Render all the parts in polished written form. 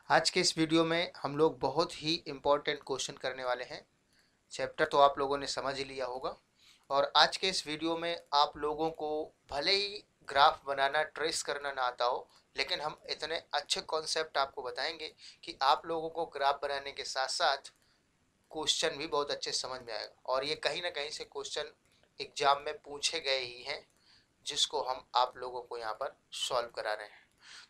आज के इस वीडियो में हम लोग बहुत ही इम्पोर्टेंट क्वेश्चन करने वाले हैं। चैप्टर तो आप लोगों ने समझ ही लिया होगा और आज के इस वीडियो में आप लोगों को भले ही ग्राफ बनाना ट्रेस करना ना आता हो, लेकिन हम इतने अच्छे कॉन्सेप्ट आपको बताएंगे कि आप लोगों को ग्राफ बनाने के साथ साथ क्वेश्चन भी बहुत अच्छे समझ में आएगा। और ये कहीं ना कहीं से क्वेश्चन एग्जाम में पूछे गए ही हैं, जिसको हम आप लोगों को यहाँ पर सॉल्व करा रहे हैं।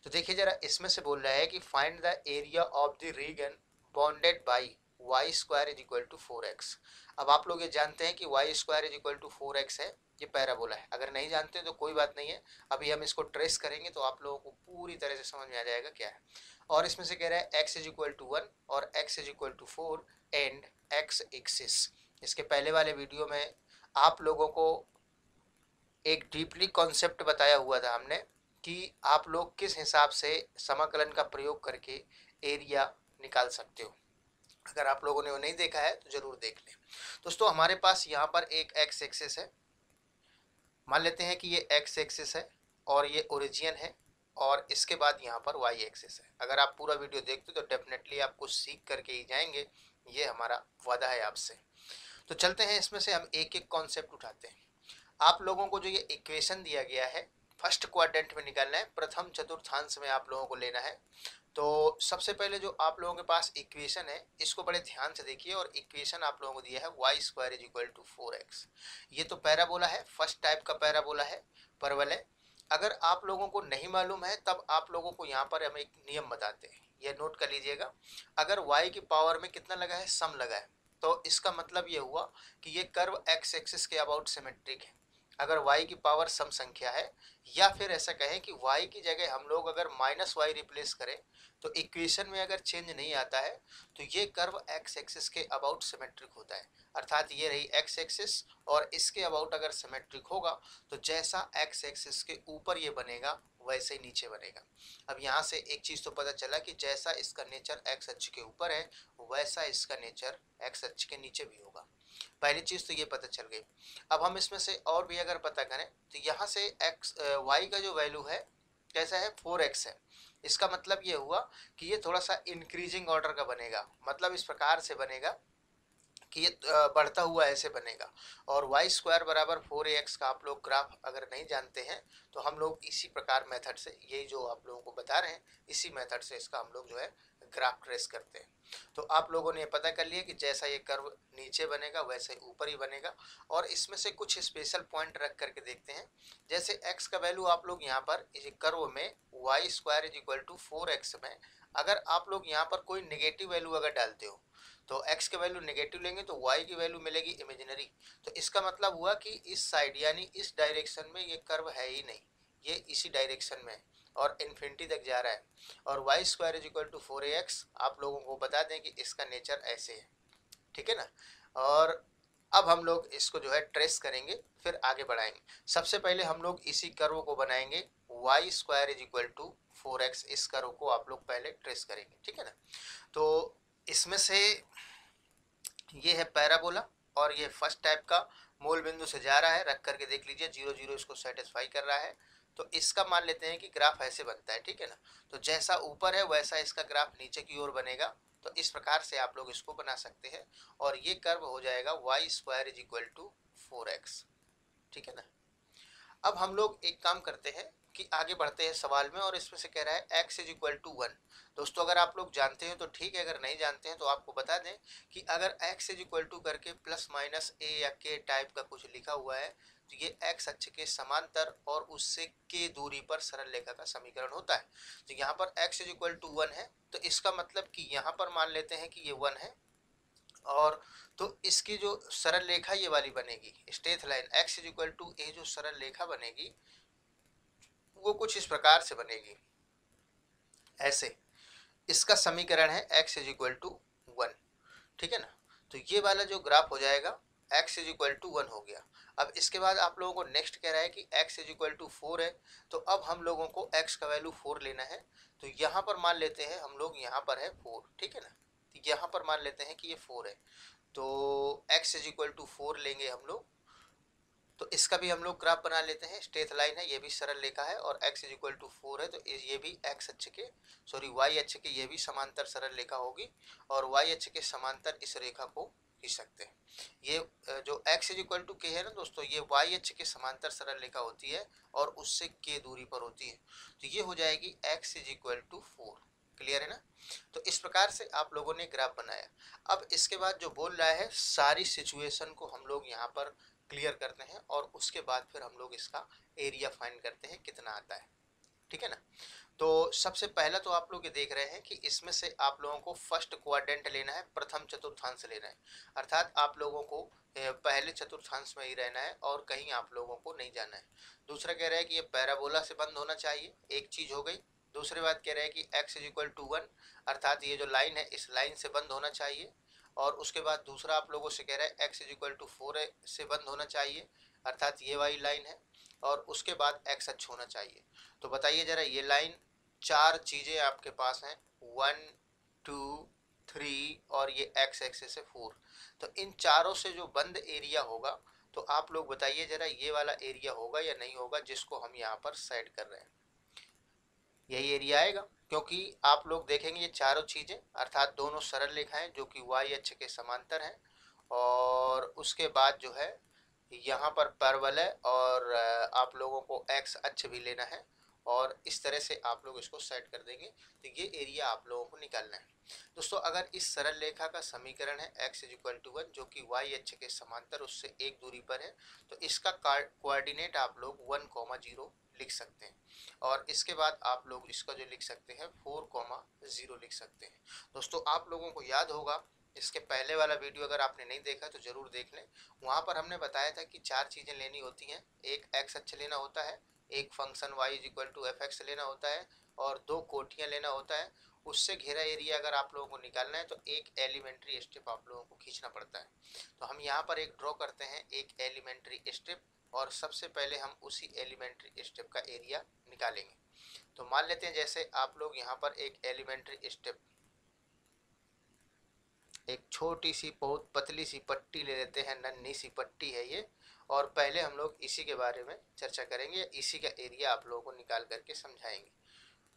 तो देखिए जरा, इसमें से बोल रहा है कि find the area of the region bounded by y square is equal to 4x। अब आप लोग ये जानते हैं कि y square is equal to 4x है, ये पैराबोला है। अगर नहीं जानते तो कोई बात नहीं है, अभी हम इसको ट्रेस करेंगे तो आप लोगों को पूरी तरह से समझ में आ जाएगा क्या है। और इसमें से कह रहा है x इज इक्वल टू 1 और x is equal to 4 and x axis. इसके पहले वाले वीडियो में आप लोगों को एक डीपली कॉन्सेप्ट बताया हुआ था हमने कि आप लोग किस हिसाब से समाकलन का प्रयोग करके एरिया निकाल सकते हो। अगर आप लोगों ने वो नहीं देखा है तो जरूर देख लें। दोस्तों, हमारे पास यहाँ पर एक एक्स एक्सिस है। मान लेते हैं कि ये एक्स एक्सिस है और ये ओरिजिन है, और इसके बाद यहाँ पर वाई एक्सिस है। अगर आप पूरा वीडियो देखते हो तो डेफिनेटली आप कुछ सीख करके ही जाएंगे, ये हमारा वादा है आपसे। तो चलते हैं, इसमें से हम एक एक कॉन्सेप्ट उठाते हैं। आप लोगों को जो ये इक्वेशन दिया गया है फर्स्ट क्वाड्रेंट में निकालना है, प्रथम चतुर्थांश में आप लोगों को लेना है। तो सबसे पहले जो आप लोगों के पास इक्वेशन है, इसको बड़े ध्यान से देखिए। और इक्वेशन आप लोगों को दिया है y square is equal to 4x। ये तो पैराबोला है, फर्स्ट टाइप का पैराबोला है, परवल है। अगर आप लोगों को नहीं मालूम है तब आप लोगों को यहाँ पर हम एक नियम बताते हैं, ये नोट कर लीजिएगा। अगर y की पावर में कितना लगा है, सम लगा है, तो इसका मतलब ये हुआ कि ये कर्व x एक्सिस के अबाउट सिमेट्रिक है। अगर y की पावर सम संख्या है, या फिर ऐसा कहें कि y की जगह हम लोग अगर माइनस वाई रिप्लेस करें तो इक्वेशन में अगर चेंज नहीं आता है तो ये कर्व x एक्सिस के अबाउट सिमेट्रिक होता है। अर्थात ये रही x एक्सिस और इसके अबाउट अगर सिमेट्रिक होगा तो जैसा x एक्सिस के ऊपर ये बनेगा वैसे ही नीचे बनेगा। अब यहाँ से एक चीज़ तो पता चला कि जैसा इसका नेचर x अक्ष के ऊपर है वैसा इसका नेचर x अक्ष के नीचे भी होगा। पहली चीज़ तो ये पता चल गई। अब हम इसमें से और भी अगर पता करें तो यहाँ से y का जो वैल्यू है कैसा है, 4x है। इसका मतलब ये हुआ कि ये थोड़ा सा इंक्रीजिंग ऑर्डर का बनेगा, मतलब इस प्रकार से बनेगा कि ये बढ़ता हुआ ऐसे बनेगा। और वाई स्क्वायर बराबर 4ax का आप लोग ग्राफ अगर नहीं जानते हैं तो हम लोग इसी प्रकार मेथड से, यही जो आप लोगों को बता रहे हैं इसी मेथड से इसका हम लोग जो है ग्राफ ट्रेस करते हैं। तो आप लोगों ने पता कर लिया कि जैसा ये कर्व नीचे बनेगा वैसे ही ऊपर ही बनेगा। और इसमें से कुछ स्पेशल पॉइंट रख करके देखते हैं। जैसे x का वैल्यू आप लोग यहाँ पर इस कर्व में y square is equal to 4x में अगर आप लोग यहाँ पर कोई नेगेटिव वैल्यू अगर डालते हो तो x के वैल्यू नेगेटिव लेंगे तो y की वैल्यू मिलेगी इमेजिनरी। तो इसका मतलब हुआ कि इस साइड यानी इस डायरेक्शन में ये कर्व है ही नहीं, ये इसी डायरेक्शन में है और इन्फिनिटी तक जा रहा है। और y square is equal to 4ax आप लोगों को बता दें कि इसका नेचर ऐसे है, ठीक है ना। और अब हम लोग इसको जो है ट्रेस करेंगे, फिर आगे बढ़ाएंगे। सबसे पहले हम लोग इसी कर्व को बनाएंगे, y square is equal to 4x। इस कर्व को आप लोग पहले ट्रेस करेंगे, ठीक है ना। तो इसमें से ये है पैराबोला और ये फर्स्ट टाइप का मूल बिंदु से जा रहा है, रख करके देख लीजिए 0 0 इसको सेटिस्फाई कर रहा है। तो इसका मान लेते हैं कि ग्राफ ऐसे बनता है, ठीक है ना। तो जैसा ऊपर है वैसा इसका ग्राफ नीचे की ओर बनेगा। तो इस प्रकार से आप लोग इसको बना सकते हैं और ये कर्व हो जाएगा y square is equal to 4x, ठीक है ना। अब हम लोग एक काम करते हैं कि आगे बढ़ते हैं सवाल में, और इसमें से कह रहा है x इज इक्वल टू 1। दोस्तों, अगर आप लोग जानते हैं तो ठीक है, अगर नहीं जानते हैं तो आपको बता दें कि अगर x इज इक्वल टू करके प्लस माइनस a या k टाइप का कुछ लिखा हुआ है तो ये x अक्ष के समांतर और उससे k दूरी पर सरल रेखा का समीकरण होता है। तो यहाँ पर x इज इक्वल टू 1 है, तो इसका मतलब कि यहाँ पर मान लेते हैं कि ये 1 है। और तो इसकी जो सरल रेखा ये वाली बनेगी, straight line x is equal to a, जो सरल रेखा बनेगी वो कुछ इस प्रकार से बनेगी ऐसे। इसका समीकरण है x इज इक्वल टू 1, ठीक है ना। तो ये वाला जो ग्राफ हो जाएगा x इज इक्वल टू 1 हो गया। अब इसके बाद आप लोगों को नेक्स्ट कह रहा है कि x इज इक्वल टू 4 है। तो अब हम लोगों को x का वैल्यू 4 लेना है। तो यहाँ पर मान लेते हैं हम लोग, यहाँ पर है 4, ठीक है ना। तो यहाँ पर मान लेते हैं कि ये 4 है, तो x इज इक्वल टू 4 लेंगे हम लोग। तो इसका भी हम लोग ग्राफ बना लेते हैं। स्ट्रेट लाइन है, ये भी सरल रेखा है और x इज इक्वल टू 4 है, तो ये भी x अक्ष के y अक्ष के ये भी समांतर सरल रेखा होगी और y अक्ष के समांतर इस रेखा को खींच सकते हैं। ये जो x is equal to k है ना दोस्तों, ये y अक्ष के समांतर सरल रेखा होती है और उससे k दूरी पर होती है, तो ये हो जाएगी x is equal to 4। Clear है ना? तो इस प्रकार से आप लोगों ने ग्राफ बनाया। अब इसके बाद जो बोल रहा है, सारी सिचुएशन को हम लोग यहाँ पर क्लियर करते हैं और उसके बाद फिर हम लोग इसका एरिया फाइंड करते हैं कितना आता है। ठीक है ना? तो सबसे पहला तो आप लोग ये देख रहे हैं कि इसमें से आप लोगों को फर्स्ट क्वाड्रेंट लेना है, प्रथम चतुर्थांश लेना है, अर्थात आप लोगों को पहले चतुर्थांश में ही रहना है और कहीं आप लोगों को नहीं जाना है। दूसरा कह रहा है कि ये पैराबोला से बंद होना चाहिए, एक चीज हो गई। दूसरी बात कह रहा है कि x इज इक्वल टू 1, अर्थात ये जो लाइन है इस लाइन से बंद होना चाहिए। और उसके बाद दूसरा आप लोगों से कह रहा है x इज इक्वल टू 4 से बंद होना चाहिए, अर्थात ये वाली लाइन है। और उसके बाद x अक्ष होना चाहिए। तो बताइए जरा, ये लाइन, चार चीजें आपके पास हैं, 1 2 3 और ये x एक्सिस है 4। तो इन चारों से जो बंद एरिया होगा, तो आप लोग बताइए जरा, ये वाला एरिया होगा या नहीं होगा, जिसको हम यहाँ पर सेट कर रहे हैं। यही एरिया आएगा, क्योंकि आप लोग देखेंगे ये चारों चीजें अर्थात दोनों सरल रेखाएं जो कि y अक्ष के समांतर हैं, और उसके बाद जो है यहाँ पर परवल है और आप लोगों को x अक्ष भी लेना है और इस तरह से आप लोग इसको सेट कर देंगे, तो ये एरिया आप लोगों को निकालना है। दोस्तों अगर इस सरल रेखा का समीकरण है x इज इक्वल टू 1 जो कि y अक्ष के समांतर उससे एक दूरी पर है, तो इसका कोऑर्डिनेट आप लोग 1,0 लिख सकते हैं और इसके बाद आप लोग इसका जो लिख सकते हैं 4,0 लिख सकते हैं। दोस्तों आप लोगों को याद होगा, इसके पहले वाला वीडियो अगर आपने नहीं देखा तो जरूर देख लें। वहाँ पर हमने बताया था कि चार चीज़ें लेनी होती हैं, एक x अक्ष लेना होता है, एक function y is equal to f लेना होता है और दो कोटियाँ लेना होता है। उससे घेरा एरिया अगर आप लोगों को निकालना है तो एक एलिमेंट्री स्टेप आप लोगों को खींचना पड़ता है। तो हम यहाँ पर एक ड्रॉ करते हैं, एक एलिमेंट्री स्टेप, और सबसे पहले हम उसी एलिमेंट्री स्टेप का एरिया निकालेंगे। तो मान लेते हैं जैसे आप लोग यहाँ पर एक एलिमेंट्री स्टेप, एक छोटी सी बहुत पतली सी पट्टी ले लेते हैं, नन्ही सी पट्टी है ये, और पहले हम लोग इसी के बारे में चर्चा करेंगे, इसी का एरिया आप लोगों को निकाल करके समझाएंगे।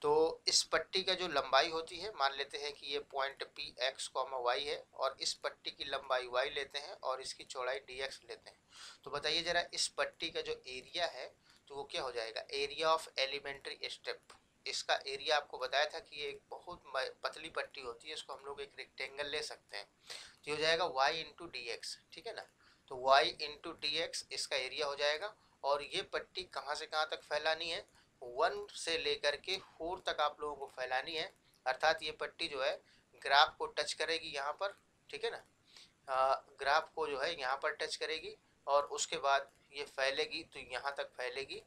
तो इस पट्टी का जो लंबाई होती है, मान लेते हैं कि ये point p x comma y है और इस पट्टी की लंबाई वाई लेते हैं और इसकी चौड़ाई डी एक्स लेते हैं। तो बताइए जरा, इस पट्टी का जो एरिया है तो वो क्या हो जाएगा, एरिया ऑफ एलिमेंट्री स्टेप। इसका एरिया आपको बताया था कि ये एक बहुत पतली पट्टी होती है, इसको हम लोग एक रेक्टेंगल ले सकते हैं, तो हो जाएगा y इंटू डी एक्स। ठीक है ना? तो y इंटू डी एक्स इसका एरिया हो जाएगा। और ये पट्टी कहाँ से कहाँ तक फैलानी है, 1 से लेकर के 4 तक आप लोगों को फैलानी है, अर्थात ये पट्टी जो है ग्राफ को टच करेगी यहाँ पर। ठीक है ना? ग्राफ को जो है यहाँ पर टच करेगी और उसके बाद ये फैलेगी, तो यहाँ तक फैलेगी,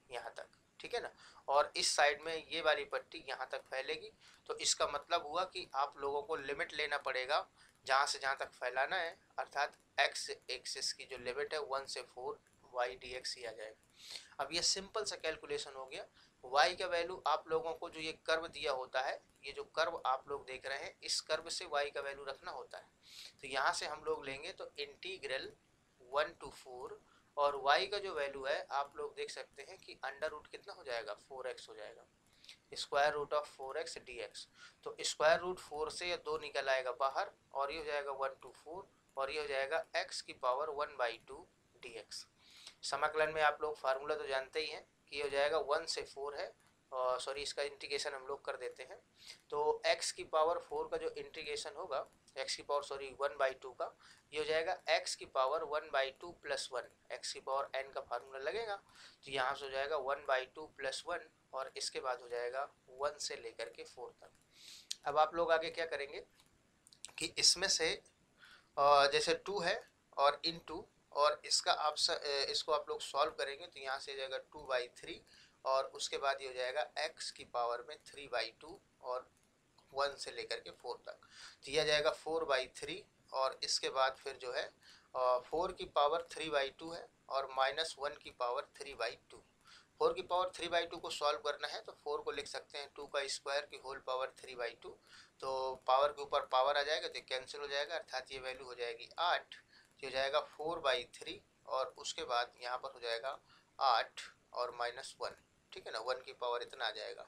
यहाँ तक। ठीक है ना? और इस साइड में ये वाली पट्टी यहाँ तक फैलेगी। तो इसका मतलब हुआ कि आप लोगों को लिमिट लेना पड़ेगा जहाँ से जहाँ तक फैलाना है, अर्थात x एक्सिस की जो लिमिट है 1 से 4 y dx ही आ जाएगा। अब ये सिंपल सा कैलकुलेशन हो गया। y का वैल्यू आप लोगों को जो ये कर्व दिया होता है, ये जो कर्व आप लोग देख रहे हैं, इस कर्व से y का वैल्यू रखना होता है। तो यहाँ से हम लोग लेंगे तो इंटीग्रल 1 to 4 और y का जो वैल्यू है आप लोग देख सकते हैं कि अंडर रूट कितना हो जाएगा, 4x हो जाएगा, square root of 4x dx। तो स्क्वायर रूट 4 से ये 2 निकल आएगा बाहर और ये हो जाएगा 1 to 4 और ये हो जाएगा x की पावर 1/2 dx। समाकलन में आप लोग फार्मूला तो जानते ही हैं कि ये हो जाएगा 1 से 4 है, और सॉरी इसका इंटीग्रेशन हम लोग कर देते हैं। तो x की पावर 4 का जो इंटीग्रेशन होगा, x की पावर सॉरी 1/2 का, ये हो जाएगा x की पावर 1/2 प्लस 1, x की पावर n का फार्मूला लगेगा, तो यहाँ से हो जाएगा 1/2 प्लस 1 और इसके बाद हो जाएगा 1 से लेकर के 4 तक। अब आप लोग आगे क्या करेंगे कि इसमें से जैसे 2 है और इन 2 और इसका आप इसको आप लोग सॉल्व करेंगे तो यहाँ से हो जाएगा 2/3 और उसके बाद ये हो जाएगा x की पावर में 3/2 और 1 से लेकर के 4 तक, तो यह जाएगा 4/3 और इसके बाद फिर जो है 4 की पावर 3/2 है और -1 की पावर 3/2। 4 की पावर 3/2 को सॉल्व करना है तो 4 को लिख सकते हैं 2 का स्क्वायर की होल पावर 3/2, तो पावर के ऊपर पावर आ जाएगा तो कैंसिल हो जाएगा, अर्थात ये वैल्यू हो जाएगी 8, तो हो जाएगा 4/3 और उसके बाद यहाँ पर हो जाएगा 8 और -1, ठीक है ना, 1 की पावर इतना आ जाएगा,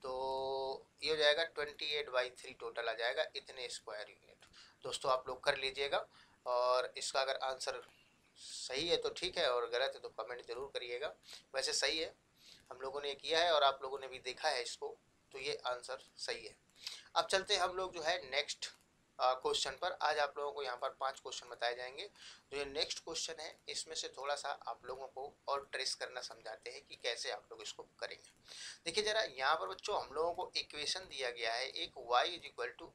तो ये हो जाएगा 28/3 टोटल आ जाएगा इतने स्क्वायर यूनिट। दोस्तों आप लोग कर लीजिएगा, और इसका अगर आंसर सही है तो ठीक है, और गलत है तो कमेंट जरूर करिएगा। वैसे सही है, हम लोगों ने किया है और आप लोगों ने भी देखा है इसको, तो ये आंसर सही है। अब चलते हैं हम लोग जो है नेक्स्ट क्वेश्चन पर। आज आप लोगों को यहाँ पर 5 क्वेश्चन बताए जाएंगे। जो ये नेक्स्ट क्वेश्चन है इसमें से थोड़ा सा आप लोगों को और ट्रेस करना समझाते हैं कि कैसे आप लोग इसको करेंगे। देखिए जरा यहाँ पर बच्चों, हम लोगों को इक्वेशन दिया गया है एक y =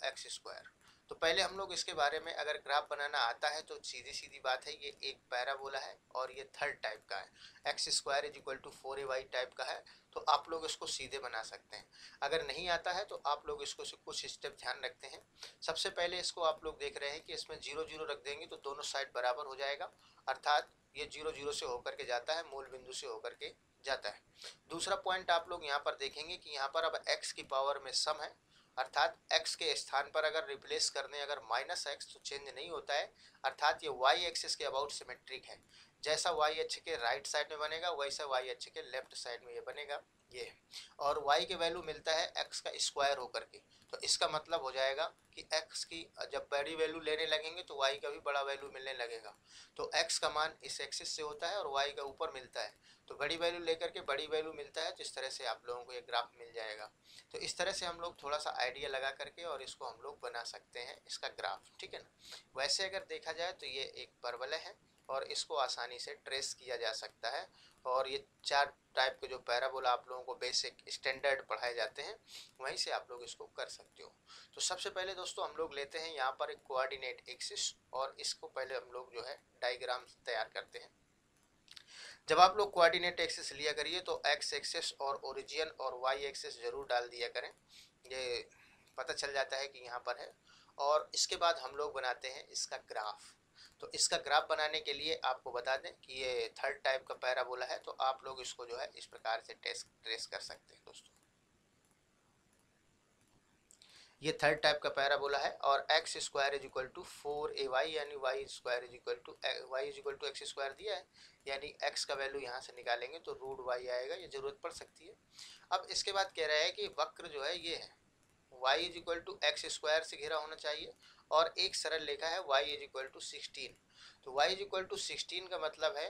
x²। तो पहले हम लोग इसके बारे में, अगर ग्राफ बनाना आता है तो सीधी सीधी बात है, ये एक पैराबोला है और ये थर्ड टाइप का है, x² = 4ay टाइप का है, तो आप लोग इसको सीधे बना सकते हैं। अगर नहीं आता है तो आप लोग इसको कुछ स्टेप ध्यान रखते हैं। सबसे पहले इसको आप लोग देख रहे हैं कि इसमें 0 0 रख देंगे तो दोनों साइड बराबर हो जाएगा, अर्थात ये 0 0 से होकर के जाता है, मूल बिंदु से होकर के जाता है। दूसरा पॉइंट आप लोग यहाँ पर देखेंगे कि यहाँ पर अब x की पावर में सम है, अर्थात x के स्थान पर अगर रिप्लेस कर दें अगर -x तो चेंज नहीं होता है, अर्थात ये y एक्सिस के अबाउट सिमेट्रिक है। जैसा y अक्ष के राइट साइड में बनेगा वैसा y अक्ष के लेफ्ट साइड में ये बनेगा, ये है। और y के वैल्यू मिलता है x का स्क्वायर होकर के, तो इसका मतलब हो जाएगा कि x की जब बड़ी वैल्यू लेने लगेंगे तो y का भी बड़ा वैल्यू मिलने लगेगा। तो x का मान इस एक्सिस से होता है और y का ऊपर मिलता है, तो बड़ी वैल्यू लेकर के बड़ी वैल्यू मिलता है, तो इस तरह से आप लोगों को ये ग्राफ मिल जाएगा। तो इस तरह से हम लोग थोड़ा सा आइडिया लगा करके और इसको हम लोग बना सकते हैं इसका ग्राफ, ठीक है ना। वैसे अगर देखा जाए तो ये एक परवलय है और इसको आसानी से ट्रेस किया जा सकता है, और ये 4 टाइप के जो पैराबोला आप लोगों को बेसिक स्टैंडर्ड पढ़ाए जाते हैं वहीं से आप लोग इसको कर सकते हो। तो सबसे पहले दोस्तों हम लोग लेते हैं यहाँ पर एक कोऑर्डिनेट एक्सिस, और इसको पहले हम लोग जो है डायग्राम तैयार करते हैं। जब आप लोग कोऑर्डिनेट एक्सिस लिया करिए तो x एक्सिस और ओरिजिन और y एक्सिस जरूर डाल दिया करें, ये पता चल जाता है कि यहाँ पर है। और इसके बाद हम लोग बनाते हैं इसका ग्राफ। तो इसका ग्राफ बनाने के लिए आपको बता दें कि ये थर्ड टाइप का पैराबोला है, तो आप लोग इसको जो है इस प्रकार से ट्रेस कर सकते हैं दोस्तों। ये थर्ड टाइप का पैराबोला है और x² = 4ay यानी y² = x² दिया है, यानी x का वैल्यू यहाँ से निकालेंगे तो √y आएगा, ये जरूरत पड़ सकती है। अब इसके बाद कह रहा है कि वक्र जो है ये है y = x² से घिरा होना चाहिए, और एक सरल रेखा है y = 16। तो y = 16 का मतलब है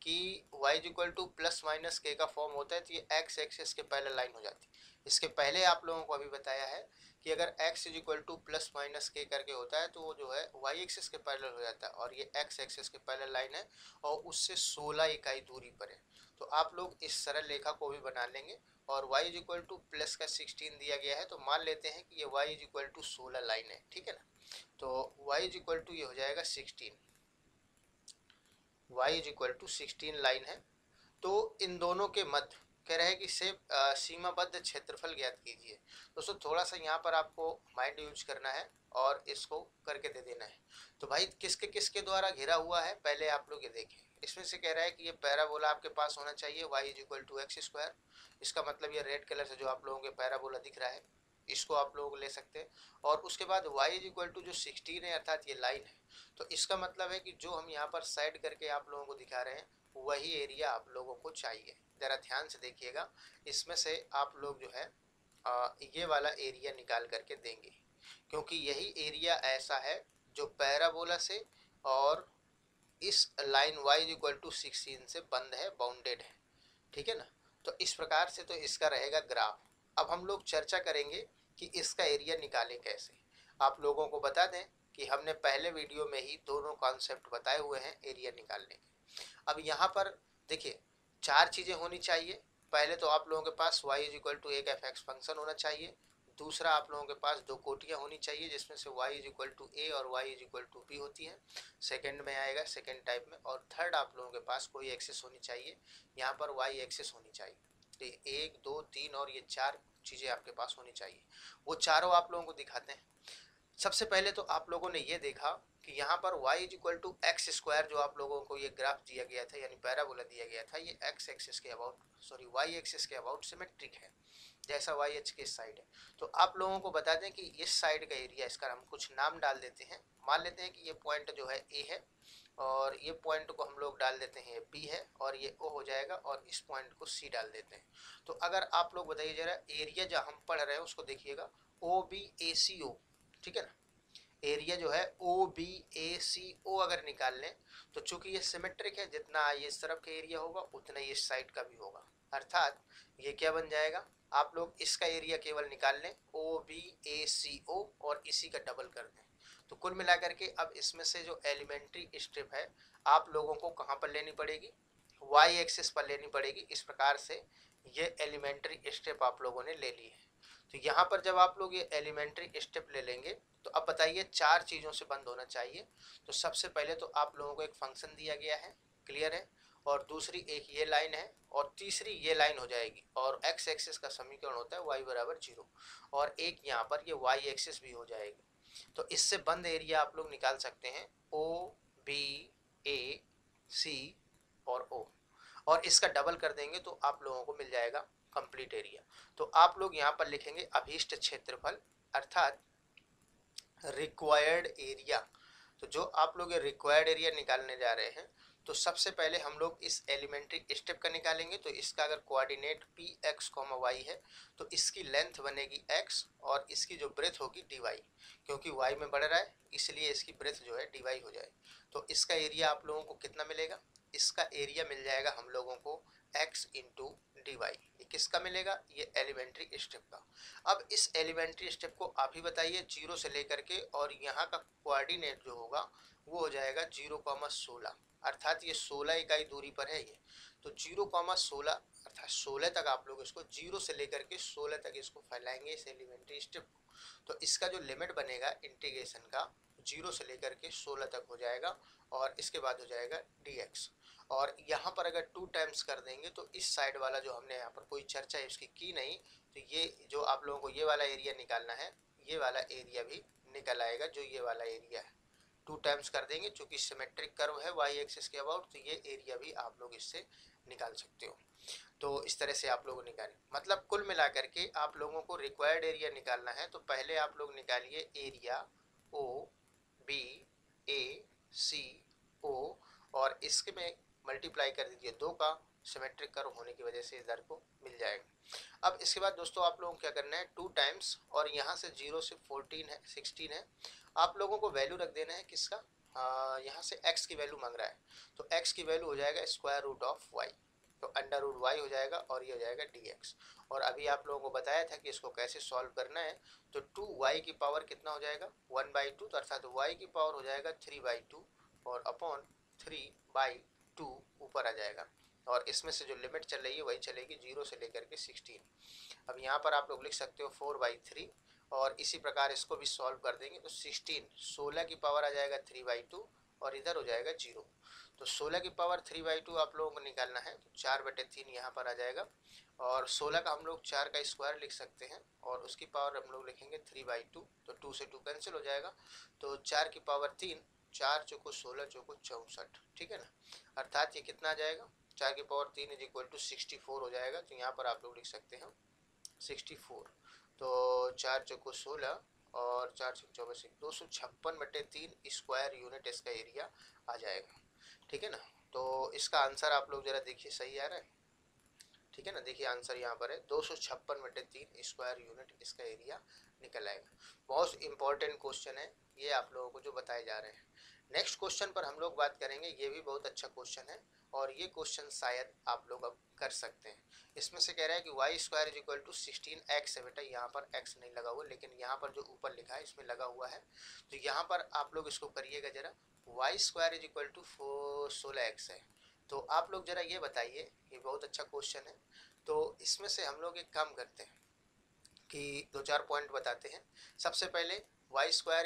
कि y = +- k का फॉर्म होता है, तो ये x एक्सिस के पैरेलल लाइन हो जाती है। इसके पहले आप लोगों को अभी बताया है कि अगर x = +- k करके होता है तो वो जो है y एक्सिस के पैरेलल हो जाता है, और ये x एक्सिस के पैरेलल लाइन है और उससे 16 इकाई दूरी पर है। तो आप लोग इस सरल रेखा को भी बना लेंगे, और y = प्लस का 16 दिया गया है, तो मान लेते हैं कि ये y = 16 लाइन है, ठीक है ना। तो y = ये हो जाएगा 16, y = 16 लाइन है। तो इन दोनों के मध्य कह रहे हैं कि से सीमाबद्ध क्षेत्रफल ज्ञात कीजिए। दोस्तों थोड़ा सा यहाँ पर आपको माइंड यूज करना है और इसको करके दे देना है। तो भाई किसके किसके द्वारा घिरा हुआ है पहले आप लोग ये देखें। इसमें से कह रहा है कि ये पैराबोला आपके पास होना चाहिए y = x²। इसका मतलब ये रेड कलर से जो आप लोगों के पैराबोला दिख रहा है इसको आप लोग ले सकते हैं। और उसके बाद y = जो 16 है अर्थात ये लाइन है, तो इसका मतलब है कि जो हम यहाँ पर साइड करके आप लोगों को दिखा रहे हैं वही एरिया आप लोगों को चाहिए। ज़रा ध्यान से देखिएगा, इसमें से आप लोग जो है ये वाला एरिया निकाल करके देंगे, क्योंकि यही एरिया ऐसा है जो पैराबोला से और इस लाइन y = 16 से बंद है, बाउंडेड है, ठीक है ना। तो इस प्रकार से तो इसका रहेगा ग्राफ। अब हम लोग चर्चा करेंगे कि इसका एरिया निकालें कैसे। आप लोगों को बता दें कि हमने पहले वीडियो में ही दोनों कॉन्सेप्ट बताए हुए हैं एरिया निकालने के। अब यहाँ पर देखिए 4 चीज़ें होनी चाहिए। पहले तो आप लोगों के पास y = एक fx फंक्शन होना चाहिए। दूसरा आप लोगों के पास 2 कोटियाँ होनी चाहिए जिसमें से y = a और y = b होती हैं, सेकंड में आएगा सेकंड टाइप में। और थर्ड आप लोगों के पास कोई एक्सिस होनी चाहिए, यहाँ पर y एक्सिस होनी चाहिए। तो 1 2 3 और ये 4 चीज़ें आपके पास होनी चाहिए, वो चारों आप लोगों को दिखाते हैं। सबसे पहले तो आप लोगों ने ये देखा कि यहाँ पर y = x² जो आप लोगों को ये ग्राफ दिया गया था यानी पैराबोला दिया गया था, ये x एक्सिस के अबाउट y एक्सिस के अबाउट सिमेट्रिक है। जैसा वाई अक्ष की साइड है। तो आप लोगों को बता दें कि इस साइड का एरिया, इसका हम कुछ नाम डाल देते हैं। मान लेते हैं कि ये पॉइंट जो है ए है और ये पॉइंट को हम लोग डाल देते हैं बी है और ये ओ हो जाएगा और इस पॉइंट को सी डाल देते हैं। तो अगर आप लोग बताइए जरा एरिया जो हम पढ़ रहे हैं उसको देखिएगा, ओ बी ए सी ओ, ठीक है ना। एरिया जो है ओ बी ए सी ओ अगर निकाल लें तो चूंकि ये सिमेट्रिक है, जितना ये इस तरफ का एरिया होगा उतना ही इस साइड का भी होगा। अर्थात ये क्या बन जाएगा, आप लोग इसका एरिया केवल निकाल लें ओ बी ए सी ओ और इसी का डबल कर दें। तो कुल मिलाकर के अब इसमें से जो एलिमेंट्री स्ट्रिप है आप लोगों को कहाँ पर लेनी पड़ेगी, वाई एक्सिस पर लेनी पड़ेगी। इस प्रकार से ये एलिमेंट्री स्ट्रिप आप लोगों ने ले ली है। तो यहाँ पर जब आप लोग ये एलिमेंट्री स्टेप ले लेंगे तो अब बताइए चार चीज़ों से बंद होना चाहिए। तो सबसे पहले तो आप लोगों को एक फंक्शन दिया गया है, क्लियर है, और दूसरी एक ये लाइन है और तीसरी ये लाइन हो जाएगी और एक्स एक्सिस का समीकरण होता है y बराबर 0 और एक यहाँ पर ये y एक्सिस भी हो जाएगी। तो इससे बंद एरिया आप लोग निकाल सकते हैं ओ बी ए सी और ओ, और इसका डबल कर देंगे तो आप लोगों को मिल जाएगा कंप्लीट एरिया। तो आप लोग यहाँ पर लिखेंगे अभीष्ट क्षेत्रफल अर्थात रिक्वायर्ड एरिया। तो जो आप लोग ये रिक्वायर्ड एरिया निकालने जा रहे हैं तो सबसे पहले हम लोग इस एलिमेंट्री स्टेप का निकालेंगे। तो इसका अगर coordinate p x comma y है तो इसकी लेंथ बनेगी x और इसकी जो ब्रेथ होगी dy, क्योंकि y में बढ़ रहा है इसलिए इसकी ब्रेथ जो है dy हो जाए। तो इसका एरिया आप लोगों को कितना मिलेगा, इसका एरिया मिल जाएगा हम लोगों को x इंटू डी वाई। ये किसका मिलेगा, ये एलिमेंट्री स्टेप का। अब इस एलिमेंट्री स्टेप को आप ही बताइए 0 से लेकर के, और यहाँ का कोऑर्डिनेट जो होगा वो हो जाएगा 0,16 अर्थात ये 16 इकाई दूरी पर है ये। तो 0,16 अर्थात 16 तक आप लोग इसको 0 से लेकर के 16 तक इसको फैलाएंगे इस एलिमेंट्री स्टेप को। तो इसका जो लिमिट बनेगा इंटीग्रेशन का 0 से लेकर के 16 तक हो जाएगा और इसके बाद हो जाएगा dx। और यहाँ पर अगर 2 टाइम्स कर देंगे तो इस साइड वाला जो हमने यहाँ पर कोई चर्चा इसकी की नहीं, तो ये जो आप लोगों को ये वाला एरिया निकालना है ये वाला एरिया भी निकल आएगा जो ये वाला एरिया है। 2 टाइम्स कर देंगे चूंकि सिमेट्रिक कर्व है वाई एक्सिस के अबाउट, तो ये एरिया भी आप लोग इससे निकाल सकते हो। तो इस तरह से आप लोग निकालें, मतलब कुल मिलाकर के आप लोगों को रिक्वायर्ड एरिया निकालना है। तो पहले आप लोग निकालिए एरिया ओ बी ए सी ओ और इसके में मल्टीप्लाई कर दीजिए 2 का, सिमेट्रिक कर्व होने की वजह से इधर को मिल जाएगा। अब इसके बाद दोस्तों आप लोगों को क्या करना है 2 टाइम्स, और यहाँ से 0 से 14 है 16 है, आप लोगों को वैल्यू रख देना है किसका, यहाँ से x की वैल्यू मांग रहा है तो x की वैल्यू हो जाएगा स्क्वायर रूट ऑफ y, तो अंडर रूट वाई हो जाएगा और ये हो जाएगा dx। और अभी आप लोगों को बताया था कि इसको कैसे सॉल्व करना है। तो 2y की पावर कितना हो जाएगा 1/2, तो अर्थात y की पावर हो जाएगा 3/2 और अपॉन 3/2 ऊपर आ जाएगा। और इसमें से जो लिमिट चल रही है वही चलेगी 0 से लेकर के 16। अब यहाँ पर आप लोग लिख सकते हो 4/3 और इसी प्रकार इसको भी सॉल्व कर देंगे तो 16 की पावर आ जाएगा 3/2 और इधर हो जाएगा 0। तो 16 की पावर 3/2 आप लोगों को निकालना है तो 4/3 यहाँ पर आ जाएगा और 16 का हम लोग 4 का स्क्वायर लिख सकते हैं और उसकी पावर हम लोग लिखेंगे 3/2, तो 2 से 2 कैंसिल हो जाएगा। तो 4 की पावर 3, 4 चौको 16 चौको 64, ठीक है ना। अर्थात ये कितना आ जाएगा 4 की पावर 3 इज इक्वल टू 64 हो जाएगा। तो यहाँ पर आप लोग लिख सकते हैं 64। तो 4 चौको 16 और 4 चौबीस 256/3 स्क्वायर यूनिट इसका एरिया आ जाएगा, ठीक है ना। तो इसका आंसर आप लोग जरा देखिए सही आ रहा है, ठीक है ना। देखिए आंसर यहाँ पर है 256/3 स्क्वायर यूनिट इसका एरिया निकल आएगा। बहुत इंपॉर्टेंट क्वेश्चन है ये आप लोगों को जो बताए जा रहे हैं। नेक्स्ट क्वेश्चन पर हम लोग बात करेंगे, ये भी बहुत अच्छा क्वेश्चन है और ये क्वेश्चन शायद आप लोग अब कर सकते हैं। इसमें से कह रहा है कि y square is equal to 16x है। बेटा यहाँ पर x नहीं लगा हुआ लेकिन यहाँ पर जो ऊपर लिखा है इसमें लगा हुआ है। तो यहाँ पर आप लोग इसको करिएगा जरा, y square is equal to 16x है। तो आप लोग जरा ये बताइए, ये बहुत अच्छा क्वेश्चन है। तो इसमें से हम लोग एक काम करते हैं कि 2-4 पॉइंट बताते हैं। सबसे पहले वाई स्क्वायर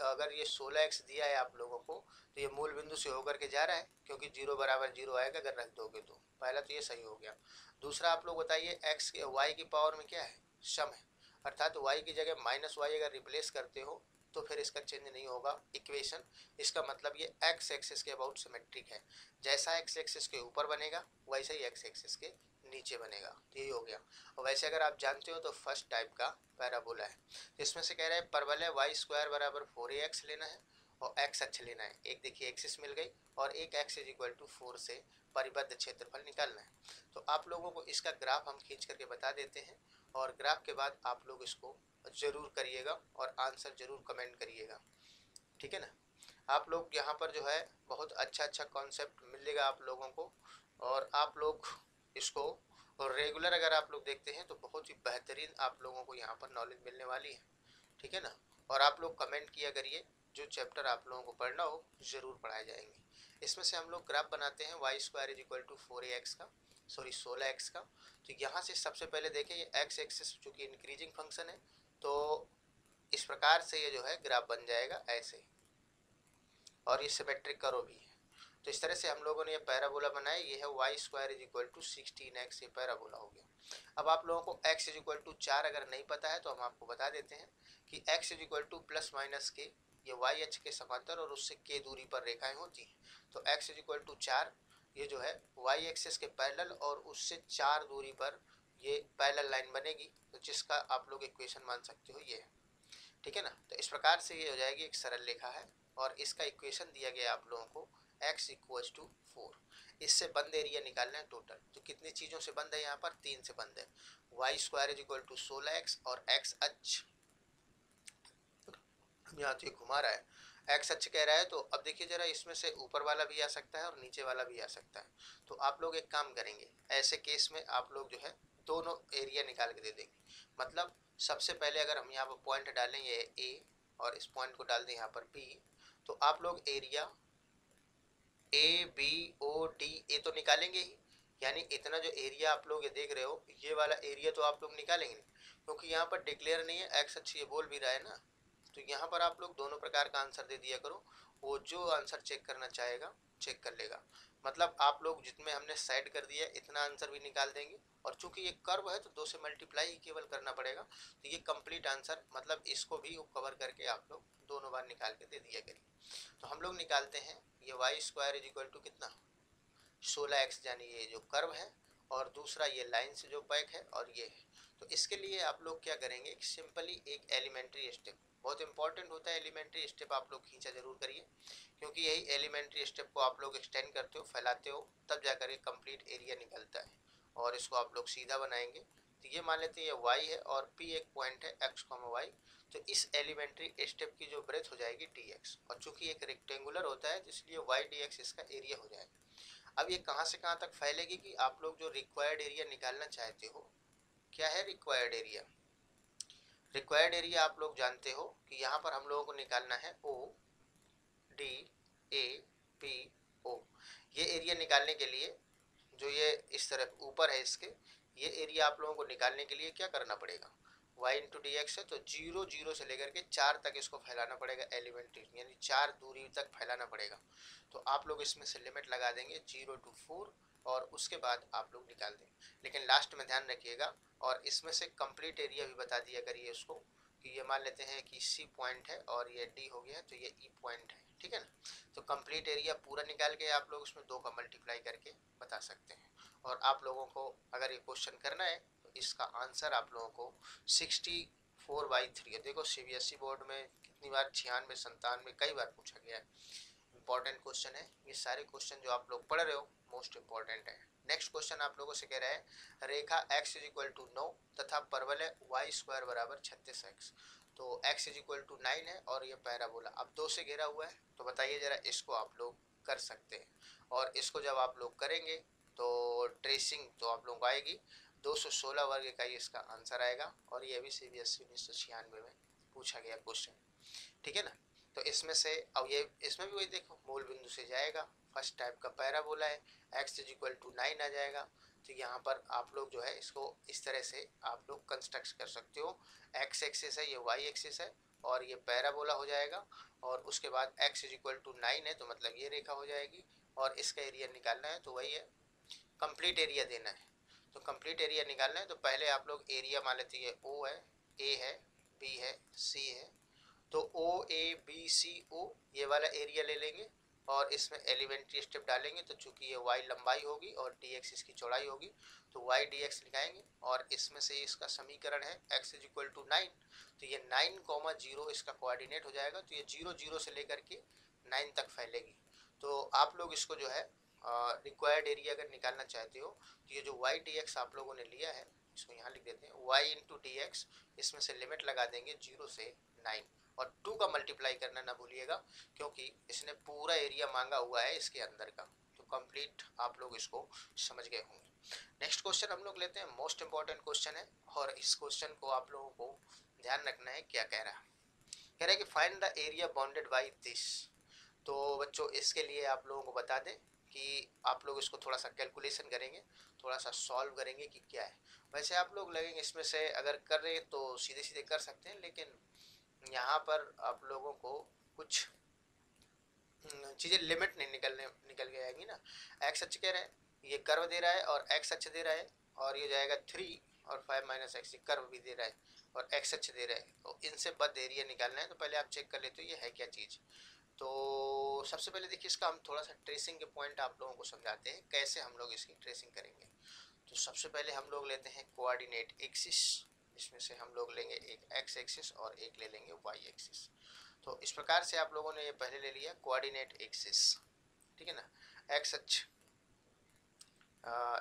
अगर ये 16x दिया है आप लोगों को तो ये मूल बिंदु से होकर के जा रहा है क्योंकि 0 बराबर 0 आएगा अगर रख दोगे तो। पहला तो ये सही हो गया। दूसरा आप लोग बताइए x के y की पावर में क्या है, सम है, अर्थात y की जगह -y अगर रिप्लेस करते हो तो फिर इसका चेंज नहीं होगा इक्वेशन। इसका मतलब ये x एक्सिस के अबाउट सिमेट्रिक है। जैसा x एक्सिस के ऊपर बनेगा वैसा ही x एक्सिस के नीचे बनेगा। तो यही हो गया। और वैसे अगर आप जानते हो तो फर्स्ट टाइप का पैराबोला है। इसमें से कह रहा है परवलय y² बराबर 4ax लेना है और x अक्ष लेना है। एक देखिए एक्सिस मिल गई और एक x इक्वल टू 4 से परिबद्ध क्षेत्रफल निकालना है। तो आप लोगों को इसका ग्राफ हम खींच करके बता देते हैं और ग्राफ के बाद आप लोग इसको जरूर करिएगा और आंसर जरूर कमेंट करिएगा, ठीक है ना। आप लोग यहाँ पर जो है बहुत अच्छा कॉन्सेप्ट मिलेगा आप लोगों को और आप लोग इसको और रेगुलर अगर आप लोग देखते हैं तो बहुत ही बेहतरीन आप लोगों को यहाँ पर नॉलेज मिलने वाली है, ठीक है ना। और आप लोग कमेंट किया करिए, जो चैप्टर आप लोगों को पढ़ना हो ज़रूर पढ़ाए जाएंगे। इसमें से हम लोग ग्राफ बनाते हैं y² is equal to 4ax का, सॉरी 16x का। तो यहाँ से सबसे पहले देखें ये x एक्सिस चूँकि इंक्रीजिंग फंक्शन है तो इस प्रकार से ये जो है ग्राफ बन जाएगा ऐसे, और ये सिमेट्रिक कर्व भी है। तो इस तरह से हम लोगों ने ये पैराबोला बनाया। ये है y² is equal to 16x, ये पैराबोला हो गया। अब आप लोगों को x इज इक्वल टू 4 अगर नहीं पता है तो हम आपको बता देते हैं कि x is equal two plus minus के, ये y अक्ष के समांतर और उससे k दूरी पर रेखाएं होती हैं। तो x इज इक्वल टू 4 ये जो है y एक्सिस के पैरेलल और उससे 4 दूरी पर ये पैरेलल लाइन बनेगी। तो जिसका आप लोग इक्वेशन मान सकते हो ये है, ठीक है ना। तो इस प्रकार से ये हो जाएगी, एक सरल रेखा है और इसका इक्वेशन दिया गया आप लोगों को x इक्वल टू 4। इससे बंद एरिया निकालना है टोटल। तो कितनी चीज़ों से बंद है यहाँ पर? 3 से बंद है। y² is equal to 16x और x अक्ष यहाँ तो घुमा रहा है, x अक्ष कह रहा है। तो अब देखिए जरा, इसमें से ऊपर वाला भी आ सकता है और नीचे वाला भी आ सकता है। तो आप लोग एक काम करेंगे, ऐसे केस में आप लोग जो है दोनों एरिया निकाल के दे देंगे। मतलब सबसे पहले अगर हम यहाँ पर पॉइंट डालें ये a और इस पॉइंट को डाल दें यहाँ पर b, तो आप लोग एरिया ABOD ए तो निकालेंगे ही। यानी इतना जो एरिया आप लोग ये देख रहे हो ये वाला एरिया तो आप लोग निकालेंगे नहीं, क्योंकि यहाँ पर डिक्लेयर नहीं है, x अक्ष ये बोल भी रहा है ना। तो यहाँ पर आप लोग दोनों प्रकार का आंसर दे दिया करो, वो जो आंसर चेक करना चाहेगा चेक कर लेगा। मतलब आप लोग जितने हमने साइड कर दिया इतना आंसर भी निकाल देंगे। और चूंकि ये कर्व है तो 2 से मल्टीप्लाई ही केवल करना पड़ेगा। तो ये कंप्लीट आंसर, मतलब इसको भी कवर करके आप लोग दोनों बार निकाल के दे दिया करिए। तो हम लोग निकालते हैं ये y² इज इक्वल टू कितना 16x, यानी ये जो कर्व है और दूसरा ये लाइन से जो पैक है और ये है। तो इसके लिए आप लोग क्या करेंगे, सिंपली एक एलिमेंट्री स्टेप, बहुत इंपॉर्टेंट होता है एलिमेंट्री स्टेप, आप लोग खींचा जरूर करिए, क्योंकि यही एलिमेंट्री स्टेप को आप लोग एक्सटेंड करते हो, फैलाते हो, तब जाकर ये कंप्लीट एरिया निकलता है। और इसको आप लोग सीधा बनाएंगे। तो ये मान लेते हैं ये y है और p एक पॉइंट है x, y। तो इस एलिमेंट्री स्टेप की जो ब्रेथ हो जाएगी dx, और चूंकि एक रेक्टेंगुलर होता है तो इसलिए y dx इसका एरिया हो जाएगा। अब ये कहाँ से कहाँ तक फैलेगी कि आप लोग जो रिक्वायर्ड एरिया निकालना चाहते हो, क्या है रिक्वायर्ड एरिया? रिक्वायर्ड एरिया आप लोग जानते हो कि यहाँ पर हम लोगों को निकालना है ODAPO। ये एरिया निकालने के लिए जो ये इस तरफ ऊपर है इसके, ये एरिया आप लोगों को निकालने के लिए क्या करना पड़ेगा, y इंटू डी एक्स है। तो 0 0 से लेकर के 4 तक इसको फैलाना पड़ेगा एलिमेंट्री, यानी 4 दूरी तक फैलाना पड़ेगा। तो आप लोग इसमें से लिमिट लगा देंगे 0 to 4 और उसके बाद आप लोग निकाल देंगे। लेकिन लास्ट में ध्यान रखिएगा, और इसमें से कंप्लीट एरिया भी बता दिया करिए उसको, कि ये मान लेते हैं कि C पॉइंट है और ये D हो गया तो ये E पॉइंट है, ठीक है ना। तो कंप्लीट एरिया पूरा निकाल के आप लोग उसमें 2 का मल्टीप्लाई करके बता सकते हैं। और आप लोगों को अगर ये क्वेश्चन करना है तो इसका आंसर आप लोगों को 64/3 है। देखो CBSE बोर्ड में कितनी बार 96, 97 कई बार पूछा गया है। इंपॉर्टेंट क्वेश्चन है ये, सारे क्वेश्चन जो आप लोग पढ़ रहे हो मोस्ट इंपॉर्टेंट है। नेक्स्ट क्वेश्चन आप लोगों से कह रहा है रेखा x इज इक्वल टू 9 तथा परवलय y² बराबर 36x। तो x इज इक्वल टू 9 है और ये पैराबोला अब 2 से घेरा हुआ है। तो बताइए जरा, इसको आप लोग कर सकते हैं, और इसको जब आप लोग करेंगे तो ट्रेसिंग तो आप लोगों को आएगी 216 वर्ग इकाई इसका आंसर आएगा। और ये भी CBSE 1996 में पूछा गया क्वेश्चन, ठीक है ना। तो इसमें से अब ये इसमें भी वही देखो, मूल बिंदु से जाएगा, फर्स्ट टाइप का पैराबोला है, x इज इक्वल टू 9 आ जाएगा। तो यहाँ पर आप लोग जो है इसको इस तरह से आप लोग कंस्ट्रक्ट कर सकते हो, x एक्सिस है, ये y एक्सिस है और ये पैराबोला हो जाएगा। और उसके बाद x इज इक्वल टू 9 है तो मतलब ये रेखा हो जाएगी, और इसका एरिया निकालना है तो वही है, कंप्लीट एरिया देना है। तो कंप्लीट एरिया निकालना है तो पहले आप लोग एरिया मान लेते हैं, O है, A है, B है, C है। तो OABCO ये वाला एरिया ले लेंगे और इसमें एलिमेंट्री स्टेप डालेंगे। तो चूंकि ये y लंबाई होगी और dx इसकी चौड़ाई होगी, तो वाई डी एक्स लिखाएंगे और इसमें से इसका समीकरण है x इज इक्वल टू 9, तो ये 9,0 इसका कोऑर्डिनेट हो जाएगा। तो ये 0 0 से लेकर के 9 तक फैलेगी। तो आप लोग इसको जो है रिक्वायर्ड एरिया अगर निकालना चाहते हो तो ये जो वाई डी एक्स आप लोगों ने लिया है इसको यहाँ लिख देते हैं y इंटू डी एक्स, इसमें से लिमिट लगा देंगे 0 से 9 और 2 का मल्टीप्लाई करना ना भूलिएगा क्योंकि इसने पूरा एरिया मांगा हुआ है इसके अंदर का। तो कंप्लीट आप लोग इसको समझ गए होंगे। नेक्स्ट क्वेश्चन हम लोग लेते हैं, मोस्ट इंपॉर्टेंट क्वेश्चन है और इस क्वेश्चन को आप लोगों को ध्यान रखना है। क्या कह रहा है, कह रहा है कि find the area bounded by this. तो बच्चों इसके लिए आप लोगों को बता दें कि आप लोग इसको थोड़ा सा कैलकुलेशन करेंगे, थोड़ा सा सॉल्व करेंगे कि क्या है। वैसे आप लोग लगेंगे इसमें से अगर कर रहे हैं तो सीधे सीधे कर सकते हैं, लेकिन यहाँ पर आप लोगों को कुछ चीज़ें लिमिट नहीं निकल के आएंगी ना। एक्स अक्ष कह रहे हैं, ये कर्व दे रहा है और एक्स अक्ष दे रहा है और ये जाएगा 3 और 5 माइनस एक्स, ये कर्व भी दे रहा है और एक्स अक्ष दे रहा है। तो इनसे बद एरिया निकालना है। तो पहले आप चेक कर लेते हो ये है क्या चीज़। तो सबसे पहले देखिए इसका हम थोड़ा सा ट्रेसिंग के पॉइंट आप लोगों को समझाते हैं कैसे हम लोग इसकी ट्रेसिंग करेंगे। तो सबसे पहले हम लोग लेते हैं कोऑर्डिनेट एक्सिस, इसमें से हम लोग लेंगे एक एक्स एक्सिस और एक ले लेंगे वाई एक्सिस। तो इस प्रकार से आप लोगों ने ये पहले ले लिया कोऑर्डिनेट एक्सिस, ठीक है ना। एक्स अक्ष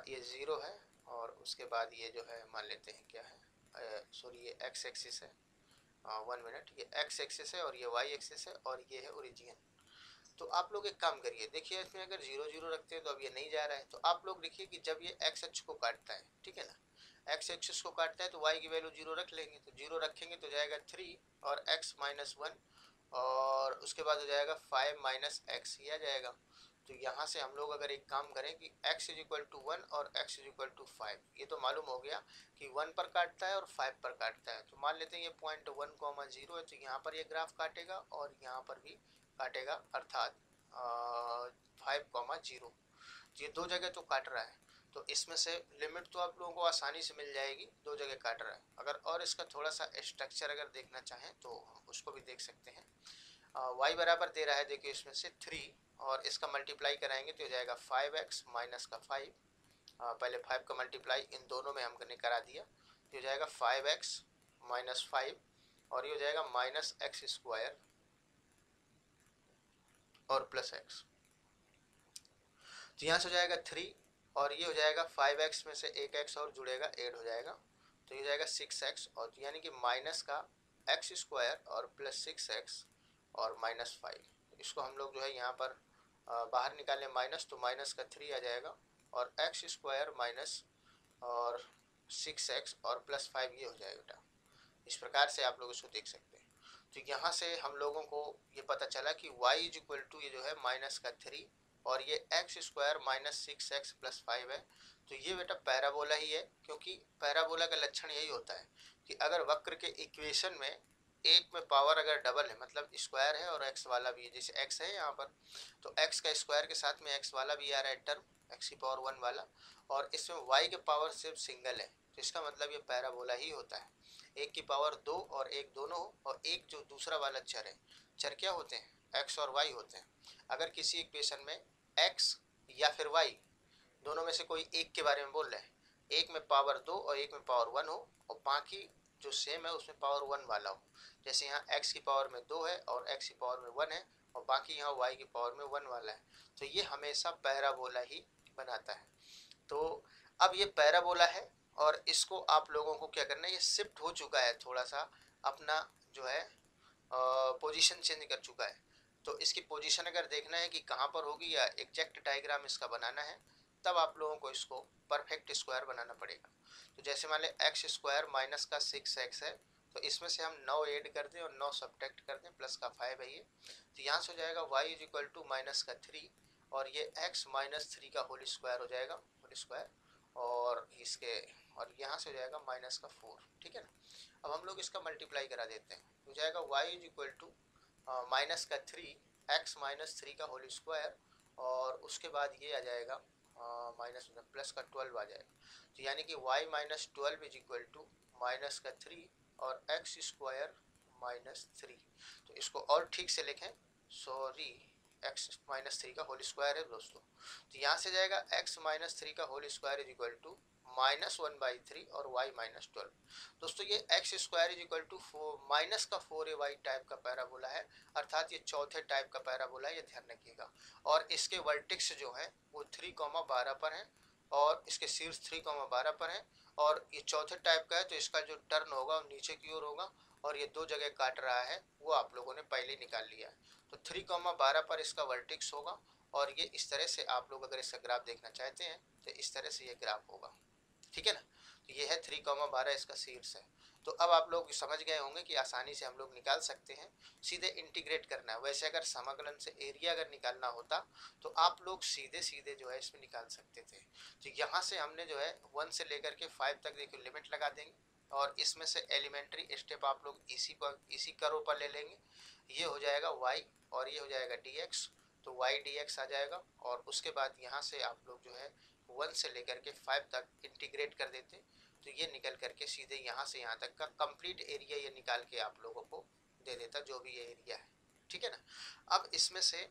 ये 0 है और उसके बाद ये जो है मान लेते हैं क्या है, सॉरी ये एक्स एक्सिस है, 1 मिनट, ये एक्स एक्सिस है और ये वाई एक्सिस है और ये है ओरिजिन। तो आप लोग एक काम करिए, देखिए इसमें अगर 0 0 रखते हैं तो अब ये नहीं जा रहा है। तो आप लोग देखिए कि जब ये एक्स अक्ष को काटता है, ठीक है ना, एक्स एक्सिस को काटता है तो वाई की वैल्यू 0 रख लेंगे। तो 0 रखेंगे तो जाएगा 3 और एक्स माइनस 1 और उसके बाद हो जाएगा 5 माइनस एक्स, ये आ जाएगा। तो यहाँ से हम लोग अगर एक काम करें कि x इज इक्वल टू 1 और x इज इक्वल टू 5, ये तो मालूम हो गया कि 1 पर काटता है और 5 पर काटता है। तो मान लेते हैं ये पॉइंट 1,0 है, तो यहाँ पर ये ग्राफ काटेगा और यहाँ पर भी काटेगा, अर्थात 5,0। ये दो जगह तो काट रहा है। तो इसमें से लिमिट तो आप लोगों को आसानी से मिल जाएगी, दो जगह काट रहा है। अगर और इसका थोड़ा सा स्ट्रक्चर अगर देखना चाहें तो हम उसको भी देख सकते हैं। y बराबर दे रहा है, देखिए इसमें से 3 और इसका मल्टीप्लाई कराएंगे तो हो जाएगा 5x माइनस का 5, पहले 5 का मल्टीप्लाई इन दोनों में हमने करा दिया तो हो जाएगा 5x माइनस 5 और ये हो जाएगा माइनस एक्स स्क्वायर और प्लस एक्स। तो यहाँ से हो जाएगा 3 और ये हो जाएगा 5x में से एक x और जुड़ेगा, ऐड हो जाएगा तो ये हो जाएगा 6x, और यानी कि माइनस का एक्स स्क्वायर और प्लस 6x और माइनस 5। इसको हम लोग जो है यहाँ पर बाहर निकालें माइनस, तो माइनस का 3 आ जाएगा और एक्स स्क्वायर माइनस और 6x और प्लस 5 ये हो जाएगा बेटा। इस प्रकार से आप लोग इसको देख सकते हैं। तो यहाँ से हम लोगों को ये पता चला कि y इज इक्वल टू ये जो है माइनस का 3 और ये x square minus 6x plus 5 है। तो ये बेटा पैराबोला ही है, क्योंकि पैराबोला का लक्षण यही होता है कि अगर वक्र के इक्वेशन में एक में पावर अगर डबल है, मतलब स्क्वायर है और एक्स वाला भी है, जैसे एक्स है यहाँ पर तो एक्स का स्क्वायर के साथ में एक्स वाला भी आ रहा है टर्म, एक्स की पावर 1 वाला, और इसमें वाई के पावर सिर्फ सिंगल है, तो इसका मतलब ये पैराबोला ही होता है। एक की पावर 2 और एक दोनों हो, और एक जो दूसरा वाला चर है, चर क्या होते हैं, एक्स और वाई होते हैं। अगर किसी इक्वेशन में एक्स या फिर वाई दोनों में से कोई एक के बारे में बोल रहे हैं, एक में पावर 2 और एक में पावर 1 हो और बाकी जो सेम है उसमें पावर 1 वाला हो, जैसे यहाँ x की पावर में 2 है और x की पावर में 1 है और बाकी यहाँ y की पावर में 1 वाला है, तो ये हमेशा पैराबोला ही बनाता है। तो अब ये पैराबोला है और इसको आप लोगों को क्या करना है, ये शिफ्ट हो चुका है थोड़ा सा, अपना जो है पोजीशन चेंज कर चुका है। तो इसकी पोजीशन अगर देखना है कि कहाँ पर होगी या एग्जैक्ट डायग्राम इसका बनाना है, तब आप लोगों को इसको परफेक्ट स्क्वायर बनाना पड़ेगा। तो जैसे मान लें एक्स स्क्वायर माइनस का 6x है, तो इसमें से हम 9 ऐड कर दें और 9 सब्ट्रैक्ट कर दें, प्लस का 5 है ये, तो यहाँ से हो जाएगा y is equal to minus का 3 और ये x माइनस 3 का होल स्क्वायर हो जाएगा, होल स्क्वायर, और इसके और यहाँ से हो जाएगा माइनस का 4, ठीक है ना। अब हम लोग इसका मल्टीप्लाई करा देते हैं, हो जाएगा y is equal to minus का 3 x माइनस 3 का होल स्क्वायर और उसके बाद ये आ जाएगा माइनस प्लस का 12 आ जाएगा, तो यानी कि y minus 12 is equal to minus का 3 और एक्स स्क्वायर माइनस 3। तो इसको और ठीक से लिखें, सॉरी एक्स माइनस 3 का होल स्क्वायर है दोस्तों, तो यहाँ से जाएगा एक्स माइनस 3 का whole square is equal to -1/3 और y -12। दोस्तों ये x square is equal to minus का 4ay टाइप का पैराबोला है, अर्थात ये चौथे टाइप का पैराबोला है, ये ध्यान रखिएगा। और इसके वर्टेक्स जो है वो 3,12 पर है और इसके शीर्ष 3,12 पर है, और ये चौथे टाइप का है तो इसका जो टर्न होगा वो नीचे की ओर होगा, और ये 2 जगह काट रहा है वो आप लोगों ने पहले निकाल लिया है। तो 3,12 पर इसका वर्टेक्स होगा, और ये इस तरह से आप लोग अगर इसका ग्राफ देखना चाहते हैं तो इस तरह से ये ग्राफ होगा, ठीक है ना। तो ये है 3,12 इसका शीर्ष है। तो अब आप लोग समझ गए होंगे कि आसानी से हम लोग निकाल सकते हैं, सीधे इंटीग्रेट करना है। वैसे अगर समाकलन से एरिया अगर निकालना होता तो आप लोग सीधे सीधे जो है इसमें निकाल सकते थे। तो यहाँ से हमने जो है 1 से लेकर के 5 तक देखिए लिमिट लगा देंगे, और इसमें से एलिमेंट्री स्टेप आप लोग इसी कर्व पर ले लेंगे। ये हो जाएगा y और ये हो जाएगा dx, तो y dx आ जाएगा। और उसके बाद यहाँ से आप लोग जो है 1 से लेकर के 5 तक इंटीग्रेट कर देते, तो ये निकल करके सीधे यहाँ से यहाँ तक का कंप्लीट एरिया ये निकाल के आप लोगों को दे देता, जो भी ये एरिया है, ठीक है ना। अब इसमें से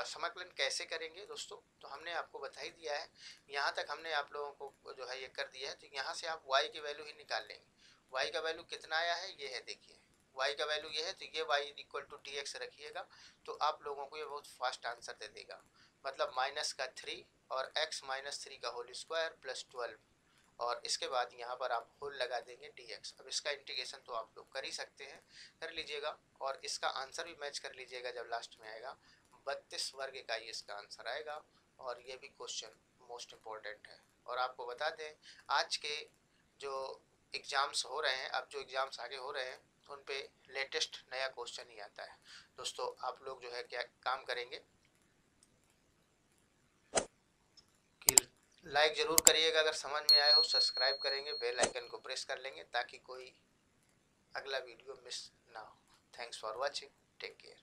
समाकलन कैसे करेंगे दोस्तों, तो हमने आपको बता ही दिया है। यहाँ तक हमने आप लोगों को जो है ये कर दिया है। तो यहाँ से आप y की वैल्यू ही निकाल लेंगे। y का वैल्यू कितना आया है, ये है, देखिए y का वैल्यू ये है, तो ये y इक्वल टू dx रखिएगा तो आप लोगों को ये बहुत फास्ट आंसर दे देगा। मतलब -3 और x -3 का होल स्क्वायर प्लस 12, और इसके बाद यहाँ पर आप होल लगा देंगे dx। अब इसका इंटीग्रेशन तो आप लोग कर ही सकते हैं, कर लीजिएगा, और इसका आंसर भी मैच कर लीजिएगा जब लास्ट में आएगा। 32 वर्ग का ये इसका आंसर आएगा, और ये भी क्वेश्चन मोस्ट इम्पोर्टेंट है। और आपको बता दें आज के जो एग्ज़ाम्स हो रहे हैं, अब जो एग्ज़ाम्स आगे हो रहे हैं उन पे लेटेस्ट नया क्वेश्चन ही आता है। दोस्तों आप लोग जो है क्या काम करेंगे कि लाइक ज़रूर करिएगा, अगर समझ में आए हो सब्सक्राइब करेंगे, बेल आइकन को प्रेस कर लेंगे ताकि कोई अगला वीडियो मिस ना हो। Thanks for watching, take care.